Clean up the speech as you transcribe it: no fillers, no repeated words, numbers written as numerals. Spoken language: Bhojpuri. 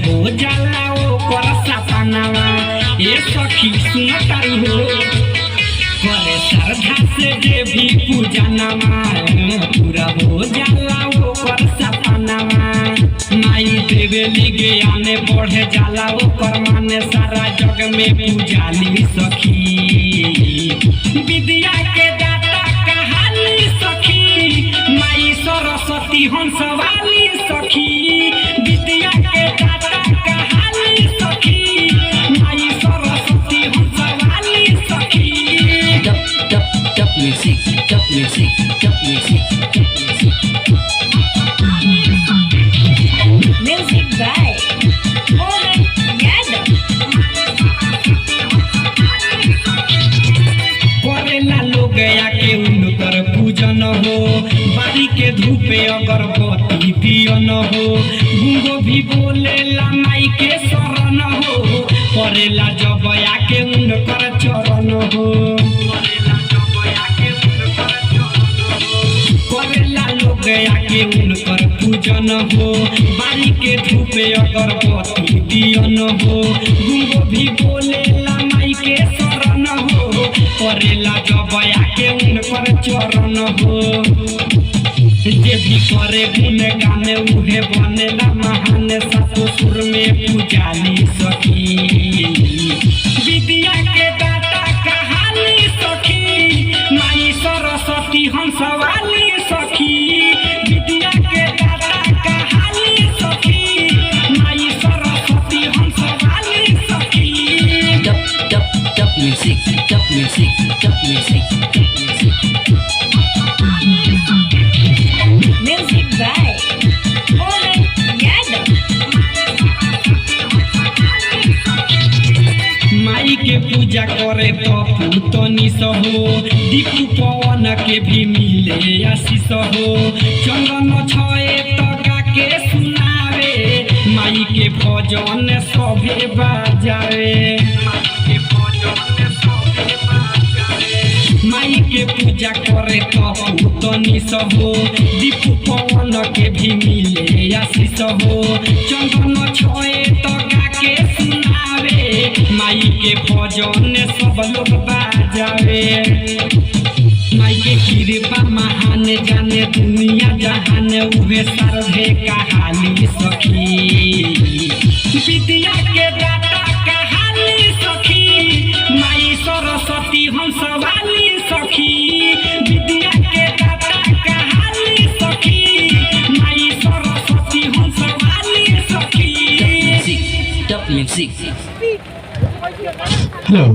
हो जाला ओकर सपनावा। ए सखी सुन तारू हो करे श्रद्धा से जे भी पूजनवा पूरा हो जाला ओकर सपनावा। माई देवेली ज्ञान बढ़े जाला ओकर माने सारा जग में पूजाली सखी। विद्या के दाता कहानी सखी माई सरस्वती हंसवाली सखी। विद्या के दाता कहानी सखी माई सरस्वती हंसवाली सखी। Music by Mohan Yadav. करेला लोग आके उनकर पूजन हो बारी के धूपे अगरबत्ती दियन हो। गुंगो भी बोलेला माई के शरण हो करेला जब आके उनकर चरण हो। करेला लोग आके उनकर पूजन हो बारी के धूपे अगरबत्ती दियन हो। गुंगो भी बोलेला माई के शरण हो करेला जब आके उनकर चरण हो। जे भी करे गुण गाने उहे बनेला महान सातो सुर में पूजाली सखी। विद्या के दाता कहानी सखी माई सरस्वती हंसवाली सखी। विद्या के दाता कहानी सखी माई सरस्वती हंसवाली सखी। Music by Mohan Yadav. माई के पूजा करे पप्पू तनी सहो दीपू पवन के भी मिले आशीष हो। चंदन छए तका के सुनावे माई के भजन सभे बाजावे। माई के पूजा करे पप्पू तनी सहो दीपू पवन के भी मिले आशीष हो। चंदन छए तका के सुनावे माई के भजन सब लोग बाजावे। माई के कृपा महान जाने दुनिया जहान उहे सर्वे कहानी सखी। विद्या के दाता कहानी सखी माई सरस्वती हंसवाली सखी। विद्या के दाता कहानी सखी माई सरस्वती हंसवाली सखी। Hello.